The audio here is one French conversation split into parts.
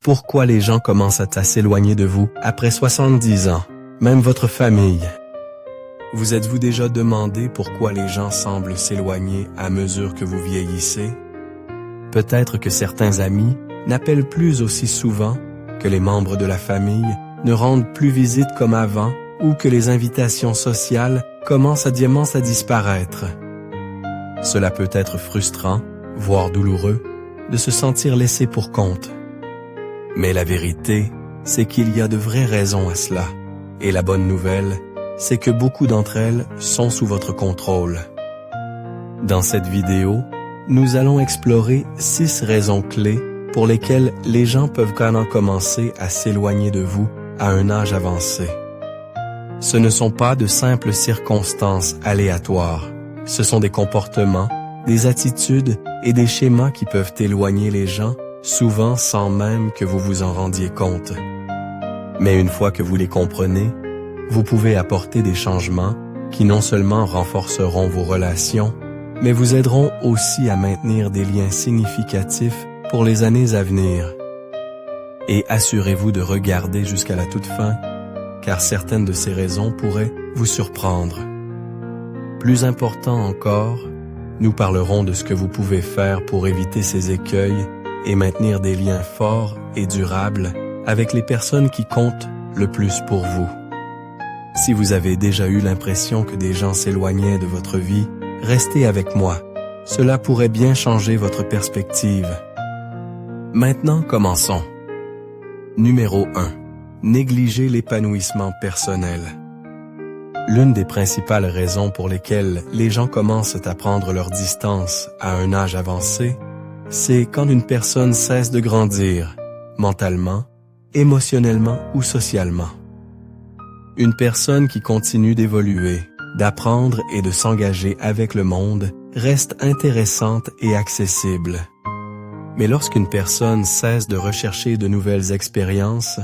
Pourquoi les gens commencent à s'éloigner de vous après 70 ans, même votre famille? Vous êtes-vous déjà demandé pourquoi les gens semblent s'éloigner à mesure que vous vieillissez? Peut-être que certains amis n'appellent plus aussi souvent, que les membres de la famille ne rendent plus visite comme avant ou que les invitations sociales commencent à disparaître. Cela peut être frustrant, voire douloureux, de se sentir laissé pour compte. Mais la vérité, c'est qu'il y a de vraies raisons à cela. Et la bonne nouvelle, c'est que beaucoup d'entre elles sont sous votre contrôle. Dans cette vidéo, nous allons explorer 6 raisons clés pour lesquelles les gens peuvent quand même commencer à s'éloigner de vous à un âge avancé. Ce ne sont pas de simples circonstances aléatoires. Ce sont des comportements, des attitudes et des schémas qui peuvent éloigner les gens, souvent sans même que vous vous en rendiez compte. Mais une fois que vous les comprenez, vous pouvez apporter des changements qui non seulement renforceront vos relations, mais vous aideront aussi à maintenir des liens significatifs pour les années à venir. Et assurez-vous de regarder jusqu'à la toute fin, car certaines de ces raisons pourraient vous surprendre. Plus important encore, nous parlerons de ce que vous pouvez faire pour éviter ces écueils et maintenir des liens forts et durables avec les personnes qui comptent le plus pour vous. Si vous avez déjà eu l'impression que des gens s'éloignaient de votre vie, restez avec moi. Cela pourrait bien changer votre perspective. Maintenant, commençons. Numéro 1. Négliger l'épanouissement personnel. L'une des principales raisons pour lesquelles les gens commencent à prendre leur distance à un âge avancé, c'est quand une personne cesse de grandir, mentalement, émotionnellement ou socialement. Une personne qui continue d'évoluer, d'apprendre et de s'engager avec le monde reste intéressante et accessible. Mais lorsqu'une personne cesse de rechercher de nouvelles expériences,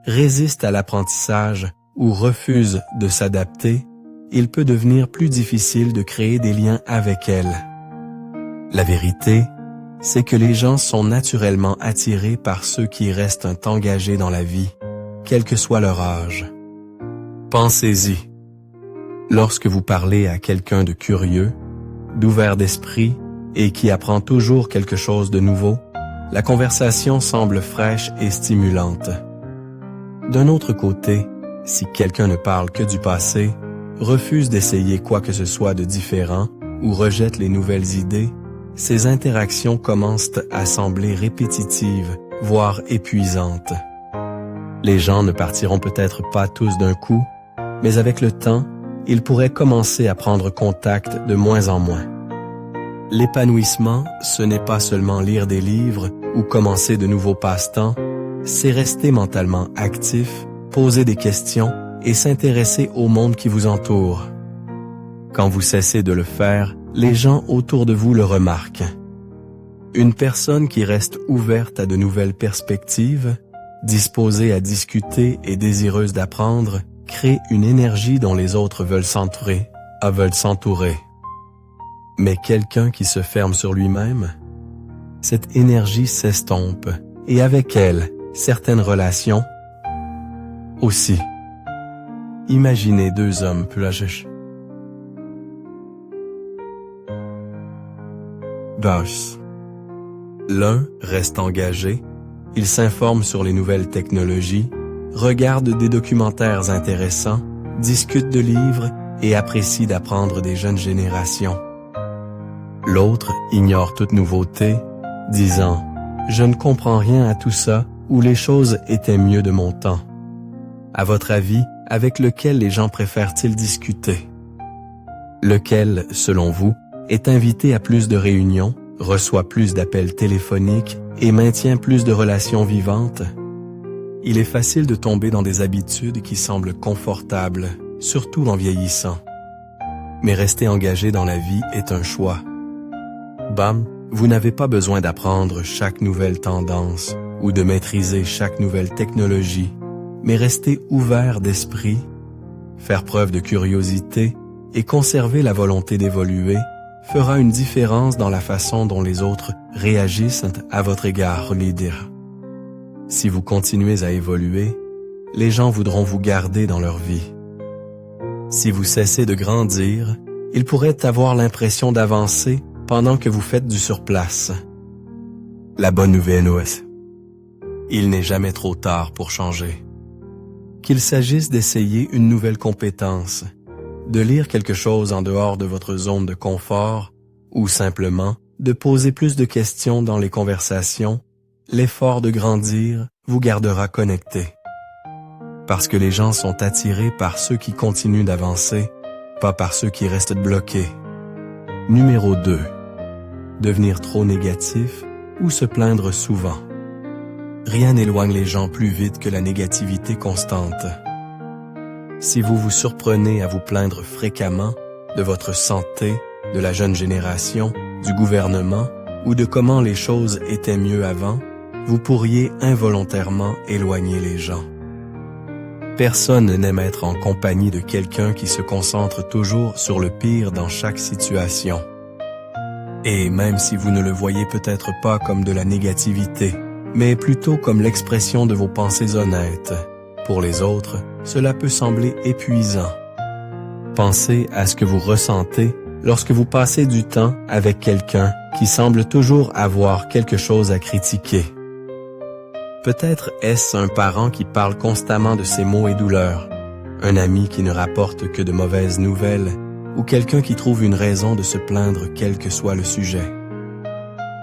résiste à l'apprentissage ou refuse de s'adapter, il peut devenir plus difficile de créer des liens avec elle. La vérité, c'est que les gens sont naturellement attirés par ceux qui restent engagés dans la vie, quel que soit leur âge. Pensez-y. Lorsque vous parlez à quelqu'un de curieux, d'ouvert d'esprit et qui apprend toujours quelque chose de nouveau, la conversation semble fraîche et stimulante. D'un autre côté, si quelqu'un ne parle que du passé, refuse d'essayer quoi que ce soit de différent ou rejette les nouvelles idées, ces interactions commencent à sembler répétitives, voire épuisantes. Les gens ne partiront peut-être pas tous d'un coup, mais avec le temps, ils pourraient commencer à prendre contact de moins en moins. L'épanouissement, ce n'est pas seulement lire des livres ou commencer de nouveaux passe-temps, c'est rester mentalement actif, poser des questions et s'intéresser au monde qui vous entoure. Quand vous cessez de le faire, les gens autour de vous le remarquent. Une personne qui reste ouverte à de nouvelles perspectives, disposée à discuter et désireuse d'apprendre, crée une énergie dont les autres veulent s'entourer. Mais quelqu'un qui se ferme sur lui-même, cette énergie s'estompe et avec elle, certaines relations aussi. Imaginez 2 hommes plus âgés. L'un reste engagé, il s'informe sur les nouvelles technologies, regarde des documentaires intéressants, discute de livres et apprécie d'apprendre des jeunes générations. L'autre ignore toute nouveauté, disant « Je ne comprends rien à tout ça » ou « Les choses étaient mieux de mon temps ». À votre avis, avec lequel les gens préfèrent-ils discuter? Lequel, selon vous, est invité à plus de réunions, reçoit plus d'appels téléphoniques et maintient plus de relations vivantes? Il est facile de tomber dans des habitudes qui semblent confortables, surtout en vieillissant. Mais rester engagé dans la vie est un choix. Vous n'avez pas besoin d'apprendre chaque nouvelle tendance ou de maîtriser chaque nouvelle technologie, mais rester ouvert d'esprit, faire preuve de curiosité et conserver la volonté d'évoluer fera une différence dans la façon dont les autres réagissent à votre égard, Si vous continuez à évoluer, les gens voudront vous garder dans leur vie. Si vous cessez de grandir, ils pourraient avoir l'impression d'avancer pendant que vous faites du surplace. La bonne nouvelle est, il n'est jamais trop tard pour changer. Qu'il s'agisse d'essayer une nouvelle compétence, de lire quelque chose en dehors de votre zone de confort, ou simplement de poser plus de questions dans les conversations, l'effort de grandir vous gardera connecté. Parce que les gens sont attirés par ceux qui continuent d'avancer, pas par ceux qui restent bloqués. Numéro 2. Devenir trop négatif ou se plaindre souvent. Rien n'éloigne les gens plus vite que la négativité constante. Si vous vous surprenez à vous plaindre fréquemment de votre santé, de la jeune génération, du gouvernement ou de comment les choses étaient mieux avant, vous pourriez involontairement éloigner les gens. Personne n'aime être en compagnie de quelqu'un qui se concentre toujours sur le pire dans chaque situation. Et même si vous ne le voyez peut-être pas comme de la négativité, mais plutôt comme l'expression de vos pensées honnêtes, pour les autres, cela peut sembler épuisant. Pensez à ce que vous ressentez lorsque vous passez du temps avec quelqu'un qui semble toujours avoir quelque chose à critiquer. Peut-être est-ce un parent qui parle constamment de ses maux et douleurs, un ami qui ne rapporte que de mauvaises nouvelles, ou quelqu'un qui trouve une raison de se plaindre quel que soit le sujet.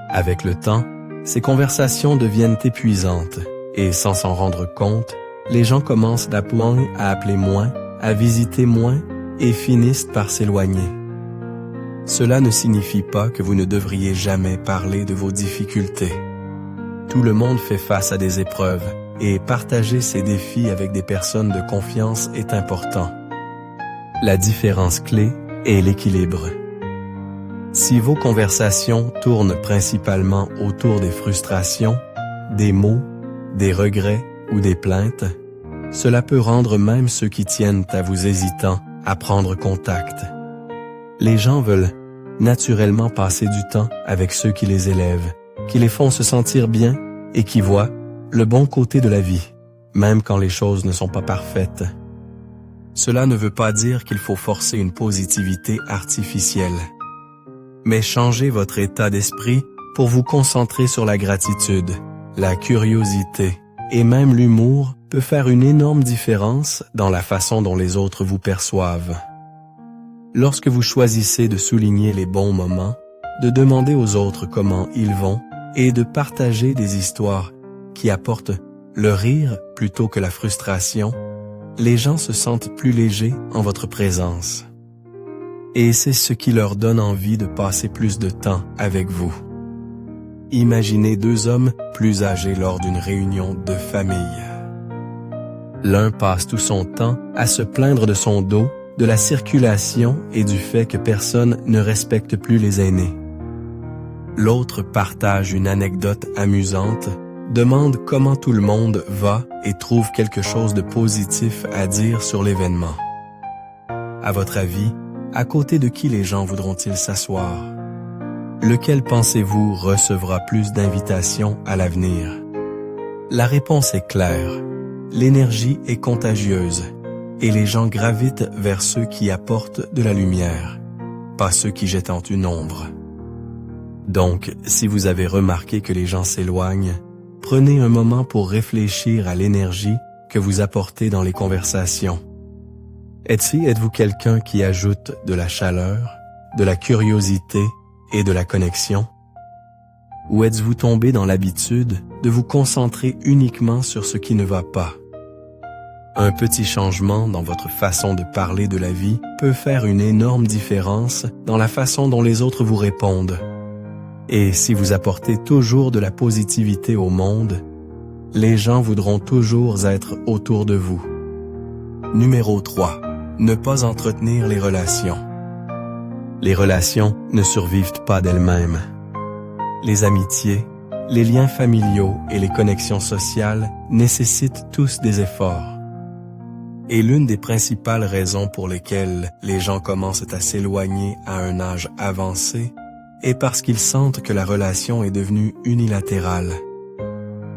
Avec le temps, ces conversations deviennent épuisantes, et sans s'en rendre compte, les gens commencent d'appeler à appeler moins, à visiter moins, et finissent par s'éloigner. Cela ne signifie pas que vous ne devriez jamais parler de vos difficultés. Tout le monde fait face à des épreuves, et partager ces défis avec des personnes de confiance est important. La différence clé est l'équilibre. Si vos conversations tournent principalement autour des frustrations, des maux, des regrets ou des plaintes, cela peut rendre même ceux qui tiennent à vous hésitant à prendre contact. Les gens veulent naturellement passer du temps avec ceux qui les élèvent, qui les font se sentir bien et qui voient le bon côté de la vie, même quand les choses ne sont pas parfaites. Cela ne veut pas dire qu'il faut forcer une positivité artificielle, mais changez votre état d'esprit pour vous concentrer sur la gratitude, la curiosité et même l'humour peut faire une énorme différence dans la façon dont les autres vous perçoivent. Lorsque vous choisissez de souligner les bons moments, de demander aux autres comment ils vont et de partager des histoires qui apportent le rire plutôt que la frustration, les gens se sentent plus légers en votre présence. Et c'est ce qui leur donne envie de passer plus de temps avec vous. Imaginez deux hommes plus âgés lors d'une réunion de famille. L'un passe tout son temps à se plaindre de son dos, de la circulation et du fait que personne ne respecte plus les aînés. L'autre partage une anecdote amusante, demande comment tout le monde va et trouve quelque chose de positif à dire sur l'événement. À votre avis, à côté de qui les gens voudront-ils s'asseoir? Lequel pensez-vous recevra plus d'invitations à l'avenir? La réponse est claire. L'énergie est contagieuse et les gens gravitent vers ceux qui apportent de la lumière, pas ceux qui jettent en une ombre. Donc, si vous avez remarqué que les gens s'éloignent, prenez un moment pour réfléchir à l'énergie que vous apportez dans les conversations. Êtes-vous quelqu'un qui ajoute de la chaleur, de la curiosité et de la connexion? Ou êtes-vous tombé dans l'habitude de vous concentrer uniquement sur ce qui ne va pas? Un petit changement dans votre façon de parler de la vie peut faire une énorme différence dans la façon dont les autres vous répondent. Et si vous apportez toujours de la positivité au monde, les gens voudront toujours être autour de vous. Numéro 3. Ne pas entretenir les relations. Les relations ne survivent pas d'elles-mêmes. Les amitiés, les liens familiaux et les connexions sociales nécessitent tous des efforts. Et l'une des principales raisons pour lesquelles les gens commencent à s'éloigner à un âge avancé est parce qu'ils sentent que la relation est devenue unilatérale.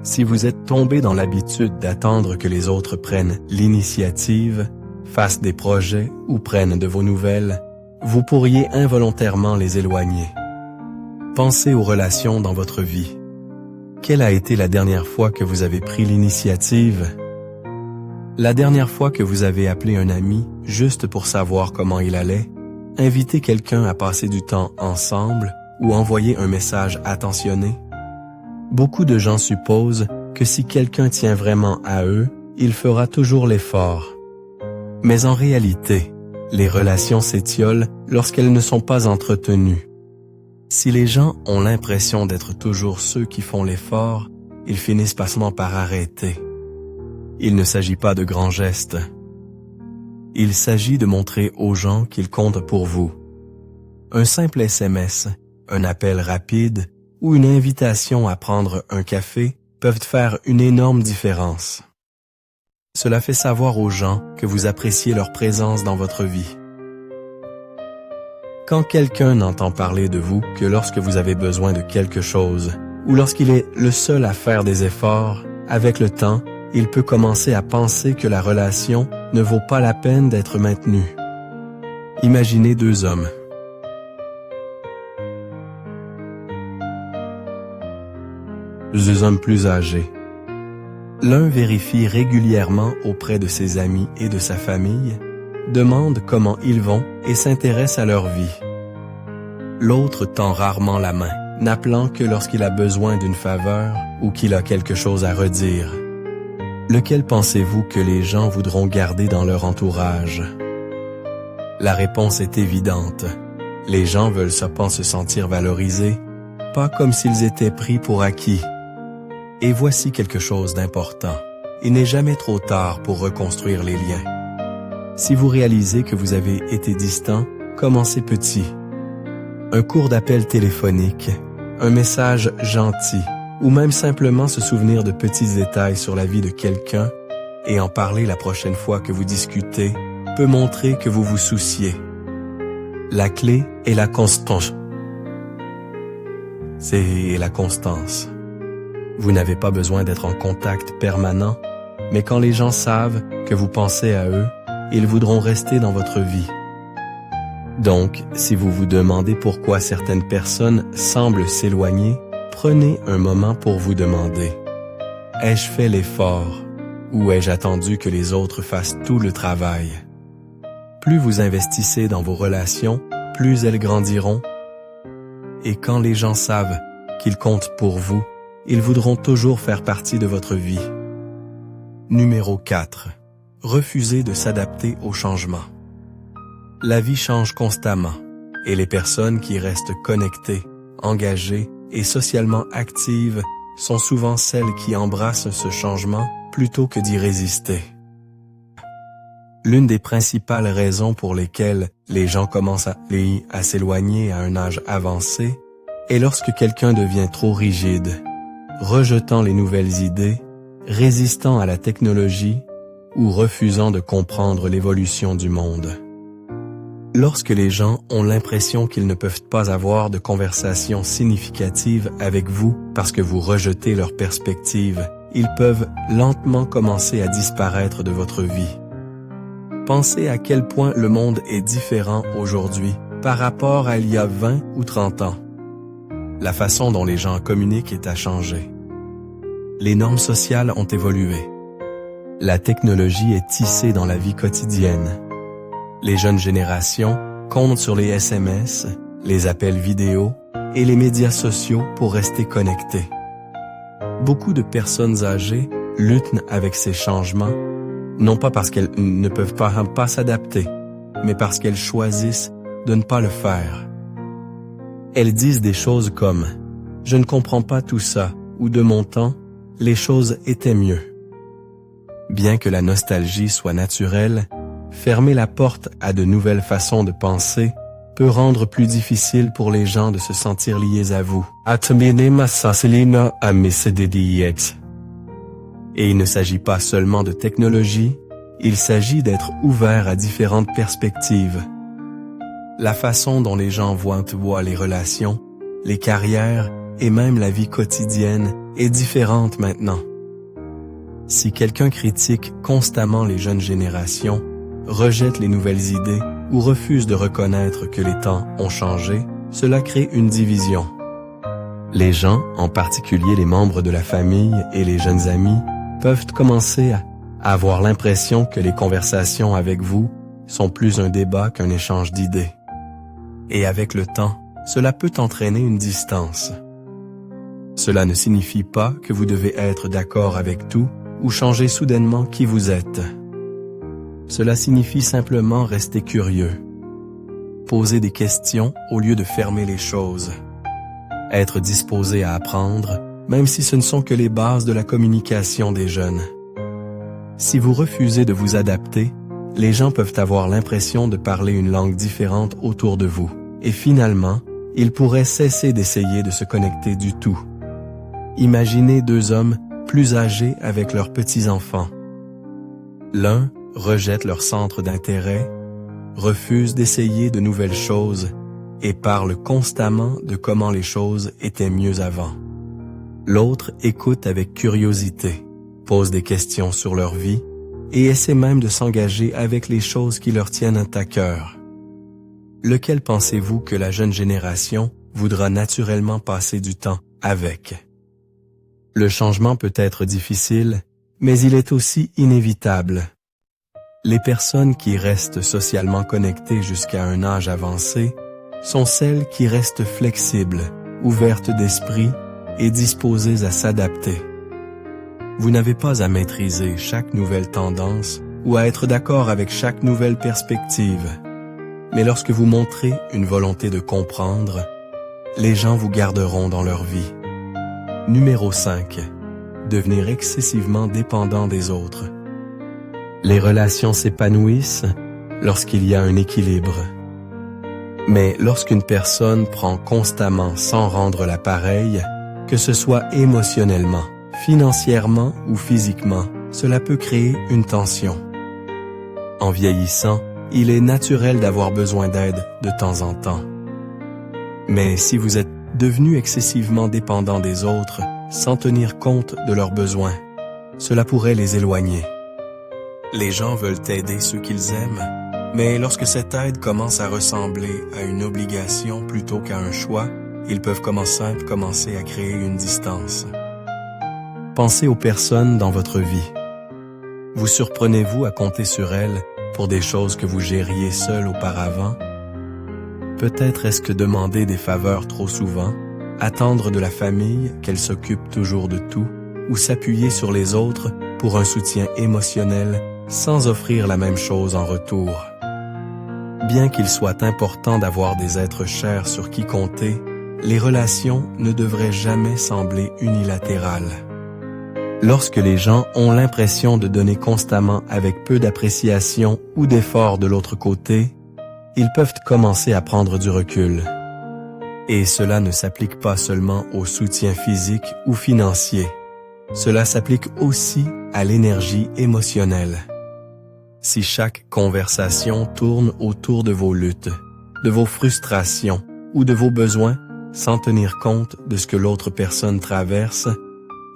Si vous êtes tombé dans l'habitude d'attendre que les autres prennent l'initiative, fassent des projets ou prennent de vos nouvelles, vous pourriez involontairement les éloigner. Pensez aux relations dans votre vie. Quelle a été la dernière fois que vous avez pris l'initiative? La dernière fois que vous avez appelé un ami juste pour savoir comment il allait, invité quelqu'un à passer du temps ensemble ou envoyer un message attentionné? Beaucoup de gens supposent que si quelqu'un tient vraiment à eux, il fera toujours l'effort. Mais en réalité, les relations s'étiolent lorsqu'elles ne sont pas entretenues. Si les gens ont l'impression d'être toujours ceux qui font l'effort, ils finissent passement par arrêter. Il ne s'agit pas de grands gestes. Il s'agit de montrer aux gens qu'ils comptent pour vous. Un simple SMS, un appel rapide ou une invitation à prendre un café peuvent faire une énorme différence. Cela fait savoir aux gens que vous appréciez leur présence dans votre vie. Quand quelqu'un n'entend parler de vous que lorsque vous avez besoin de quelque chose, ou lorsqu'il est le seul à faire des efforts, avec le temps, il peut commencer à penser que la relation ne vaut pas la peine d'être maintenue. Imaginez deux hommes. Deux hommes plus âgés. L'un vérifie régulièrement auprès de ses amis et de sa famille, demande comment ils vont et s'intéresse à leur vie. L'autre tend rarement la main, n'appelant que lorsqu'il a besoin d'une faveur ou qu'il a quelque chose à redire. Lequel pensez-vous que les gens voudront garder dans leur entourage? La réponse est évidente. Les gens veulent seulement se sentir valorisés, pas comme s'ils étaient pris pour acquis. Et voici quelque chose d'important. Il n'est jamais trop tard pour reconstruire les liens. Si vous réalisez que vous avez été distant, commencez petit. Un court d'appel téléphonique, un message gentil, ou même simplement se souvenir de petits détails sur la vie de quelqu'un et en parler la prochaine fois que vous discutez peut montrer que vous vous souciez. La clé est la constance. C'est la constance. Vous n'avez pas besoin d'être en contact permanent, mais quand les gens savent que vous pensez à eux, ils voudront rester dans votre vie. Donc, si vous vous demandez pourquoi certaines personnes semblent s'éloigner, prenez un moment pour vous demander: ai-je fait l'effort ou ai-je attendu que les autres fassent tout le travail? Plus vous investissez dans vos relations, plus elles grandiront. Et quand les gens savent qu'ils comptent pour vous, ils voudront toujours faire partie de votre vie. Numéro 4. Refusez de s'adapter au changement. La vie change constamment, et les personnes qui restent connectées, engagées et socialement actives sont souvent celles qui embrassent ce changement plutôt que d'y résister. L'une des principales raisons pour lesquelles les gens commencent à s'éloigner à un âge avancé est lorsque quelqu'un devient trop rigide, rejetant les nouvelles idées, résistant à la technologie ou refusant de comprendre l'évolution du monde. Lorsque les gens ont l'impression qu'ils ne peuvent pas avoir de conversation significative avec vous parce que vous rejetez leurs perspectives, ils peuvent lentement commencer à disparaître de votre vie. Pensez à quel point le monde est différent aujourd'hui par rapport à il y a 20 ou 30 ans. La façon dont les gens communiquent est à changer. Les normes sociales ont évolué. La technologie est tissée dans la vie quotidienne. Les jeunes générations comptent sur les SMS, les appels vidéo et les médias sociaux pour rester connectés. Beaucoup de personnes âgées luttent avec ces changements, non pas parce qu'elles ne peuvent pas s'adapter, mais parce qu'elles choisissent de ne pas le faire. Elles disent des choses comme « Je ne comprends pas tout ça » ou « De mon temps, les choses étaient mieux ». Bien que la nostalgie soit naturelle, fermer la porte à de nouvelles façons de penser peut rendre plus difficile pour les gens de se sentir liés à vous. Et il ne s'agit pas seulement de technologie, il s'agit d'être ouvert à différentes perspectives. La façon dont les gens voient les relations, les carrières et même la vie quotidienne est différente maintenant. Si quelqu'un critique constamment les jeunes générations, rejette les nouvelles idées ou refuse de reconnaître que les temps ont changé, cela crée une division. Les gens, en particulier les membres de la famille et les jeunes amis, peuvent commencer à avoir l'impression que les conversations avec vous sont plus un débat qu'un échange d'idées. Et avec le temps, cela peut entraîner une distance. Cela ne signifie pas que vous devez être d'accord avec tout ou changer soudainement qui vous êtes. Cela signifie simplement rester curieux, poser des questions au lieu de fermer les choses, être disposé à apprendre, même si ce ne sont que les bases de la communication des jeunes. Si vous refusez de vous adapter, les gens peuvent avoir l'impression de parler une langue différente autour de vous, et finalement, ils pourraient cesser d'essayer de se connecter du tout. Imaginez deux hommes plus âgés avec leurs petits-enfants. L'un rejette leur centre d'intérêt, refuse d'essayer de nouvelles choses et parle constamment de comment les choses étaient mieux avant. L'autre écoute avec curiosité, pose des questions sur leur vie et essaie même de s'engager avec les choses qui leur tiennent à cœur. Lequel pensez-vous que la jeune génération voudra naturellement passer du temps avec? Le changement peut être difficile, mais il est aussi inévitable. Les personnes qui restent socialement connectées jusqu'à un âge avancé sont celles qui restent flexibles, ouvertes d'esprit et disposées à s'adapter. Vous n'avez pas à maîtriser chaque nouvelle tendance ou à être d'accord avec chaque nouvelle perspective. Mais lorsque vous montrez une volonté de comprendre, les gens vous garderont dans leur vie. Numéro 5. Devenir excessivement dépendant des autres. Les relations s'épanouissent lorsqu'il y a un équilibre. Mais lorsqu'une personne prend constamment sans rendre la pareille, que ce soit émotionnellement, financièrement ou physiquement, cela peut créer une tension. En vieillissant, il est naturel d'avoir besoin d'aide de temps en temps. Mais si vous êtes devenu excessivement dépendant des autres, sans tenir compte de leurs besoins, cela pourrait les éloigner. Les gens veulent aider ceux qu'ils aiment, mais lorsque cette aide commence à ressembler à une obligation plutôt qu'à un choix, ils peuvent commencer à créer une distance. Pensez aux personnes dans votre vie. Vous surprenez-vous à compter sur elles pour des choses que vous gériez seul auparavant? Peut-être est-ce que demander des faveurs trop souvent, attendre de la famille qu'elle s'occupe toujours de tout, ou s'appuyer sur les autres pour un soutien émotionnel sans offrir la même chose en retour. Bien qu'il soit important d'avoir des êtres chers sur qui compter, les relations ne devraient jamais sembler unilatérales. Lorsque les gens ont l'impression de donner constamment avec peu d'appréciation ou d'effort de l'autre côté, ils peuvent commencer à prendre du recul. Et cela ne s'applique pas seulement au soutien physique ou financier. Cela s'applique aussi à l'énergie émotionnelle. Si chaque conversation tourne autour de vos luttes, de vos frustrations ou de vos besoins, sans tenir compte de ce que l'autre personne traverse,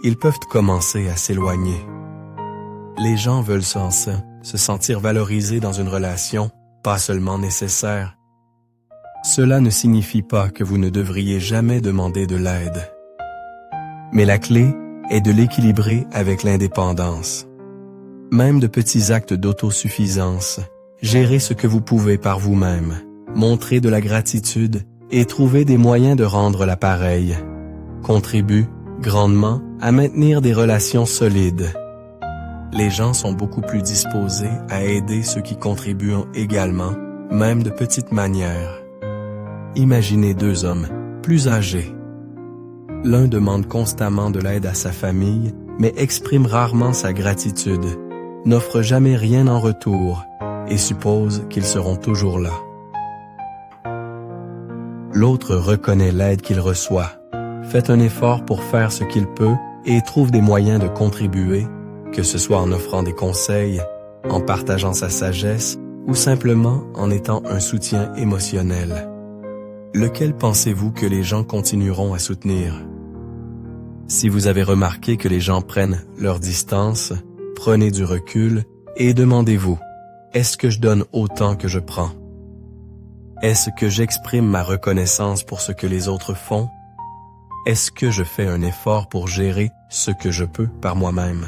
ils peuvent commencer à s'éloigner. Les gens veulent se sentir valorisés dans une relation, pas seulement nécessaire. Cela ne signifie pas que vous ne devriez jamais demander de l'aide. Mais la clé est de l'équilibrer avec l'indépendance. Même de petits actes d'autosuffisance, gérez ce que vous pouvez par vous-même, montrez de la gratitude et trouvez des moyens de rendre l'appareil. Contribuent grandement à maintenir des relations solides. Les gens sont beaucoup plus disposés à aider ceux qui contribuent également, même de petites manières. Imaginez deux hommes plus âgés. L'un demande constamment de l'aide à sa famille, mais exprime rarement sa gratitude, n'offre jamais rien en retour et suppose qu'ils seront toujours là. L'autre reconnaît l'aide qu'il reçoit, fait un effort pour faire ce qu'il peut et trouve des moyens de contribuer, que ce soit en offrant des conseils, en partageant sa sagesse ou simplement en étant un soutien émotionnel. Lequel pensez-vous que les gens continueront à soutenir? Si vous avez remarqué que les gens prennent leur distance, prenez du recul et demandez-vous, est-ce que je donne autant que je prends? Est-ce que j'exprime ma reconnaissance pour ce que les autres font? Est-ce que je fais un effort pour gérer ce que je peux par moi-même?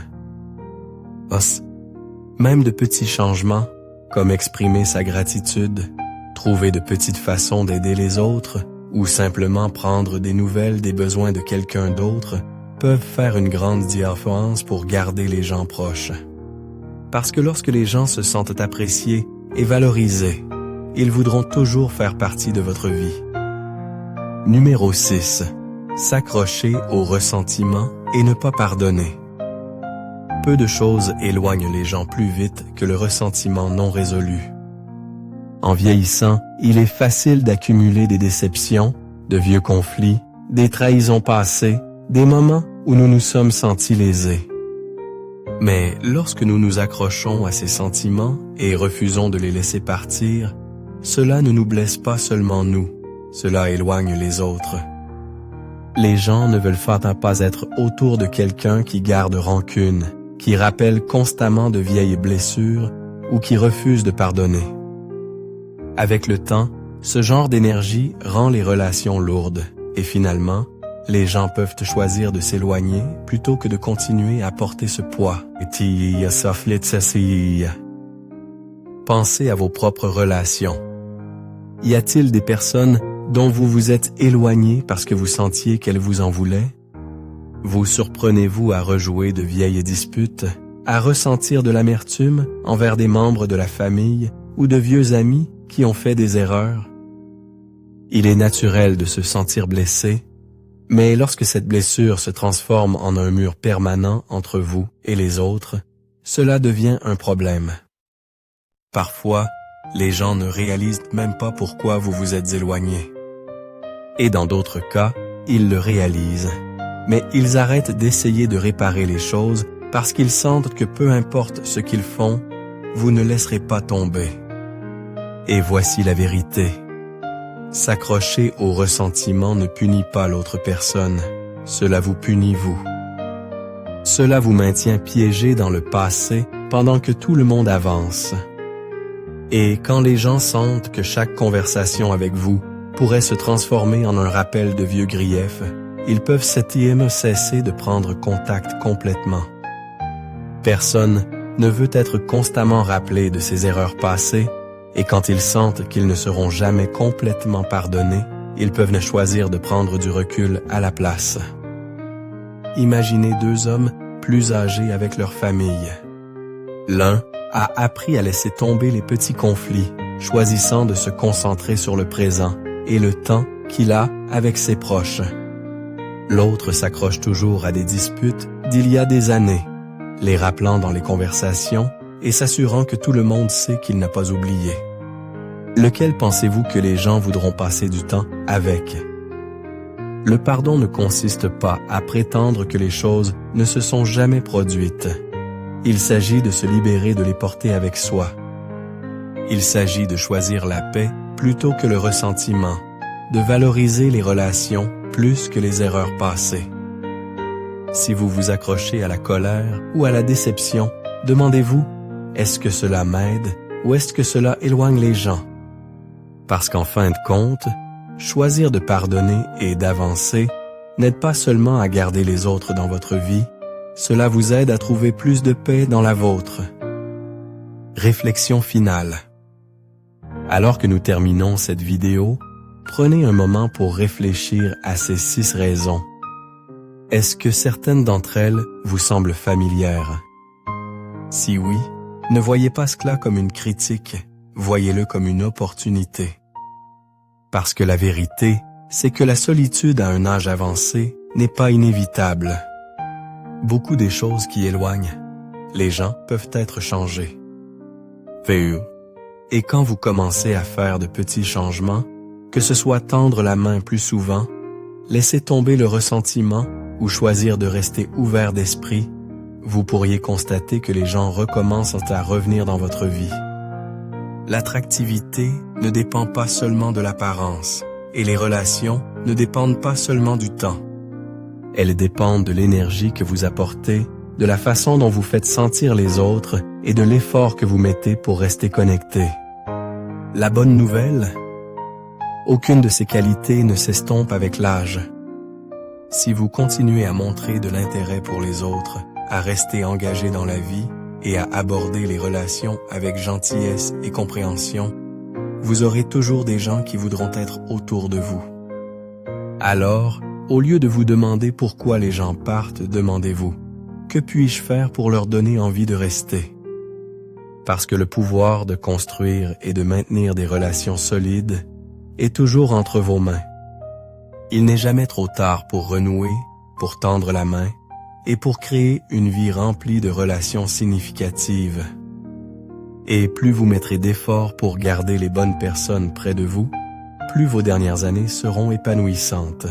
Même de petits changements, comme exprimer sa gratitude, trouver de petites façons d'aider les autres, ou simplement prendre des nouvelles des besoins de quelqu'un d'autre, peuvent faire une grande différence pour garder les gens proches. Parce que lorsque les gens se sentent appréciés et valorisés, ils voudront toujours faire partie de votre vie. Numéro 6. S'accrocher au ressentiment et ne pas pardonner. Peu de choses éloignent les gens plus vite que le ressentiment non résolu. En vieillissant, il est facile d'accumuler des déceptions, de vieux conflits, des trahisons passées, des moments où nous nous sommes sentis lésés. Mais lorsque nous nous accrochons à ces sentiments et refusons de les laisser partir, cela ne nous blesse pas seulement nous, cela éloigne les autres. Les gens ne veulent pas être autour de quelqu'un qui garde rancune, qui rappelle constamment de vieilles blessures ou qui refuse de pardonner. Avec le temps, ce genre d'énergie rend les relations lourdes et finalement, les gens peuvent choisir de s'éloigner plutôt que de continuer à porter ce poids. Pensez à vos propres relations. Y a-t-il des personnes dont vous vous êtes éloigné parce que vous sentiez qu'elles vous en voulaient? Vous surprenez-vous à rejouer de vieilles disputes, à ressentir de l'amertume envers des membres de la famille ou de vieux amis qui ont fait des erreurs? Il est naturel de se sentir blessé, mais lorsque cette blessure se transforme en un mur permanent entre vous et les autres, cela devient un problème. Parfois, les gens ne réalisent même pas pourquoi vous vous êtes éloigné. Et dans d'autres cas, ils le réalisent, mais ils arrêtent d'essayer de réparer les choses parce qu'ils sentent que peu importe ce qu'ils font, vous ne laisserez pas tomber. Et voici la vérité. S'accrocher au ressentiment ne punit pas l'autre personne, cela vous punit vous. Cela vous maintient piégé dans le passé pendant que tout le monde avance. Et quand les gens sentent que chaque conversation avec vous pourrait se transformer en un rappel de vieux griefs, ils peuvent cesser de prendre contact complètement. Personne ne veut être constamment rappelé de ses erreurs passées, et quand ils sentent qu'ils ne seront jamais complètement pardonnés, ils peuvent choisir de prendre du recul à la place. Imaginez deux hommes plus âgés avec leur famille. L'un a appris à laisser tomber les petits conflits, choisissant de se concentrer sur le présent et le temps qu'il a avec ses proches. L'autre s'accroche toujours à des disputes d'il y a des années, les rappelant dans les conversations et s'assurant que tout le monde sait qu'il n'a pas oublié. Lequel pensez-vous que les gens voudront passer du temps avec? Le pardon ne consiste pas à prétendre que les choses ne se sont jamais produites. Il s'agit de se libérer de les porter avec soi. Il s'agit de choisir la paix plutôt que le ressentiment, de valoriser les relations plus que les erreurs passées. Si vous vous accrochez à la colère ou à la déception, demandez-vous, est-ce que cela m'aide ou est-ce que cela éloigne les gens? Parce qu'en fin de compte, choisir de pardonner et d'avancer n'aide pas seulement à garder les autres dans votre vie, cela vous aide à trouver plus de paix dans la vôtre. Réflexion finale. Alors que nous terminons cette vidéo, prenez un moment pour réfléchir à ces 6 raisons. Est-ce que certaines d'entre elles vous semblent familières? Si oui, ne voyez pas cela comme une critique, voyez-le comme une opportunité. Parce que la vérité, c'est que la solitude à un âge avancé n'est pas inévitable. Beaucoup des choses qui éloignent, les gens peuvent être changés. Et quand vous commencez à faire de petits changements, que ce soit tendre la main plus souvent, laisser tomber le ressentiment ou choisir de rester ouvert d'esprit, vous pourriez constater que les gens recommencent à revenir dans votre vie. L'attractivité ne dépend pas seulement de l'apparence, et les relations ne dépendent pas seulement du temps. Elles dépendent de l'énergie que vous apportez, de la façon dont vous faites sentir les autres et de l'effort que vous mettez pour rester connecté. La bonne nouvelle? Aucune de ces qualités ne s'estompe avec l'âge. Si vous continuez à montrer de l'intérêt pour les autres, à rester engagé dans la vie et à aborder les relations avec gentillesse et compréhension, vous aurez toujours des gens qui voudront être autour de vous. Alors, au lieu de vous demander pourquoi les gens partent, demandez-vous: que puis-je faire pour leur donner envie de rester? Parce que le pouvoir de construire et de maintenir des relations solides est toujours entre vos mains. Il n'est jamais trop tard pour renouer, pour tendre la main et pour créer une vie remplie de relations significatives. Et plus vous mettrez d'efforts pour garder les bonnes personnes près de vous, plus vos dernières années seront épanouissantes.